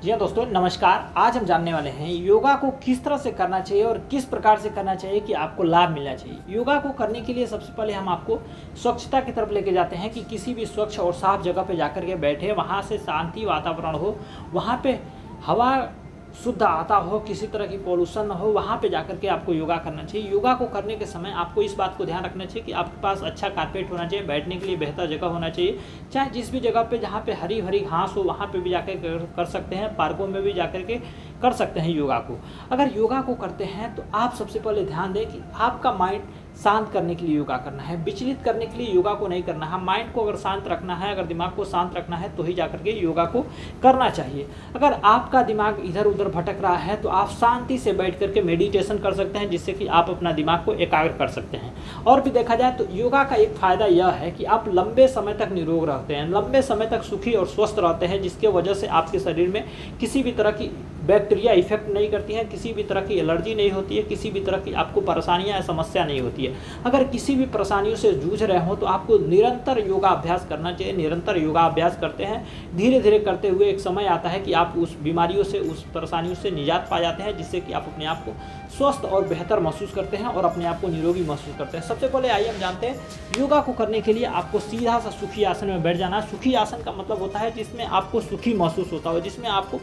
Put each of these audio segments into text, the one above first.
जी हाँ दोस्तों, नमस्कार। आज हम जानने वाले हैं योगा को किस तरह से करना चाहिए और किस प्रकार से करना चाहिए कि आपको लाभ मिलना चाहिए। योगा को करने के लिए सबसे पहले हम आपको स्वच्छता की तरफ लेके जाते हैं कि किसी भी स्वच्छ और साफ जगह पे जाकर के बैठे, वहाँ से शांति वातावरण हो, वहाँ पे हवा शुद्ध आता हो, किसी तरह की पॉल्यूशन ना हो, वहाँ पे जाकर के आपको योगा करना चाहिए। योगा को करने के समय आपको इस बात को ध्यान रखना चाहिए कि आपके पास अच्छा कारपेट होना चाहिए, बैठने के लिए बेहतर जगह होना चाहिए। चाहे जिस भी जगह पे जहाँ पे हरी भरी घास हो वहाँ पे भी जाकर कर सकते हैं, पार्कों में भी जाकर के कर सकते हैं योगा को। अगर योगा को करते हैं तो आप सबसे पहले ध्यान दें कि आपका माइंड शांत करने के लिए योगा करना है, विचलित करने के लिए योगा को नहीं करना है। माइंड को अगर शांत रखना है, अगर दिमाग को शांत रखना है तो ही जाकर के योगा को करना चाहिए। अगर आपका दिमाग इधर उधर भटक रहा है तो आप शांति से बैठ करके मेडिटेशन कर सकते हैं, जिससे कि आप अपना दिमाग को एकाग्र कर सकते हैं। और भी देखा जाए तो योगा का एक फ़ायदा यह है कि आप लंबे समय तक निरोग रहते हैं, लंबे समय तक सुखी और स्वस्थ रहते हैं, जिसके वजह से आपके शरीर में किसी भी तरह की बैक्टीरिया इफेक्ट नहीं करती हैं, किसी भी तरह की एलर्जी नहीं होती है, किसी भी तरह की आपको परेशानियां या समस्या नहीं होती है। अगर किसी भी परेशानियों से जूझ रहे हो तो आपको निरंतर योगा अभ्यास करना चाहिए। निरंतर योगा अभ्यास करते हैं, धीरे धीरे करते हुए एक समय आता है कि आप उस बीमारियों से, उस परेशानियों से निजात पा जाते हैं, जिससे कि आप अपने आप को स्वस्थ और बेहतर महसूस करते हैं और अपने आप को निरोगी महसूस करते हैं। सबसे पहले आइए हम जानते हैं योगा को करने के लिए आपको सीधा सा सुखी आसन में बैठ जाना। सुखी आसन का मतलब होता है जिसमें आपको सुखी महसूस होता हो, जिसमें आपको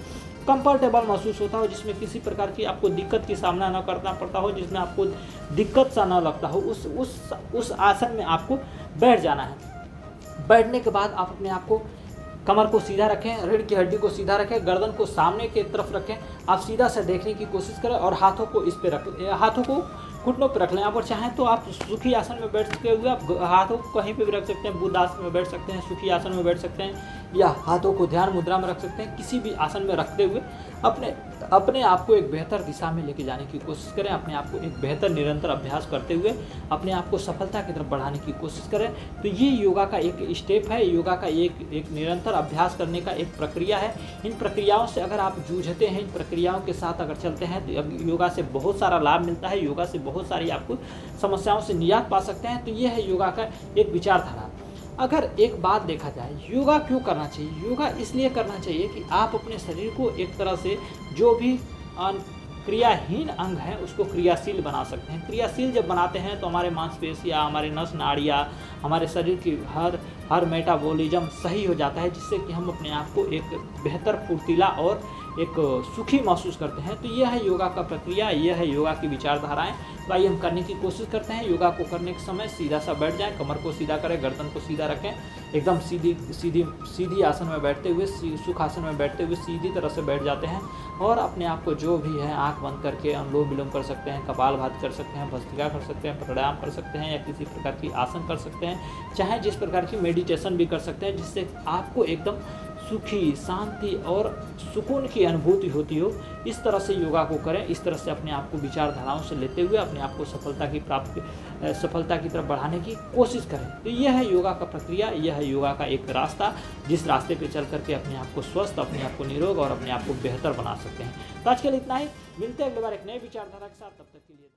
कंफर्टेबल महसूस होता हो, जिसमें किसी प्रकार की आपको दिक्कत की सामना न करना पड़ता हो, जिसमें आपको दिक्कत सा न लगता हो, उस आसन में आपको बैठ जाना है। बैठने के बाद आप अपने आप को कमर को सीधा रखें, रीढ़ की हड्डी को सीधा रखें, गर्दन को सामने की तरफ रखें। आप सीधा से देखने की कोशिश करें और हाथों को इस पे रख, हाथों को घुटनों पर रख लें। अगर चाहें तो आप सुखी आसन में बैठते हुए आप हाथों को कहीं पे भी रख सकते हैं, बुद्ध आसन में बैठ सकते हैं, सुखी आसन में बैठ सकते हैं, या हाथों को ध्यान मुद्रा में रख सकते हैं। किसी भी आसन में रखते हुए अपने आप को एक बेहतर दिशा में लेके जाने की कोशिश करें। अपने आप को एक बेहतर निरंतर अभ्यास करते हुए अपने आप को सफलता की तरफ बढ़ाने की कोशिश करें। तो ये योगा का एक स्टेप है, योगा का एक निरंतर अभ्यास करने का एक प्रक्रिया है। इन प्रक्रियाओं से अगर आप जूझते हैं, इन प्रक्रियाओं के साथ अगर चलते हैं तो योगा से बहुत सारा लाभ मिलता है, योगा से बहुत सारी आपको समस्याओं से निजात पा सकते हैं। तो ये है योगा का एक विचारधारा। अगर एक बात देखा जाए, योगा क्यों करना चाहिए? योगा इसलिए करना चाहिए कि आप अपने शरीर को एक तरह से जो भी क्रियाहीन अंग है उसको क्रियाशील बना सकते हैं। क्रियाशील जब बनाते हैं तो हमारे मांसपेशियाँ, हमारे नस नाड़ियाँ, हमारे शरीर की हर मेटाबॉलिज्म सही हो जाता है, जिससे कि हम अपने आप को एक बेहतर फुर्तीला और एक सुखी महसूस करते हैं। तो यह है योगा का प्रक्रिया, यह है योगा की विचारधाराएं। तो आइए हम करने की कोशिश करते हैं। योगा को करने के समय सीधा सा बैठ जाएं, कमर को सीधा करें, गर्दन को सीधा रखें, एकदम सीधी आसन में बैठते हुए, सुख आसन में बैठते हुए सीधी तरह से बैठ जाते हैं और अपने आप को जो भी है आंख बंद करके अनुलोम विलोम कर सकते हैं, कपालभाति कर सकते हैं, भस्त्रिका कर सकते हैं, प्राणायाम कर सकते हैं, या किसी प्रकार की आसन कर सकते हैं, चाहे जिस प्रकार की मेडिटेशन भी कर सकते हैं, जिससे आपको एकदम सुखी, शांति और सुकून की अनुभूति होती हो। इस तरह से योगा को करें, इस तरह से अपने आप को विचारधाराओं से लेते हुए अपने आप को सफलता की तरफ बढ़ाने की कोशिश करें। तो यह है योगा का प्रक्रिया, यह है योगा का एक रास्ता, जिस रास्ते पे चल करके अपने आप को स्वस्थ, अपने आप को निरोग और अपने आप को बेहतर बना सकते हैं। तो आज के लिए इतना ही, मिलते हैं अगली बार एक नए विचारधारा के साथ। तब तक के लिए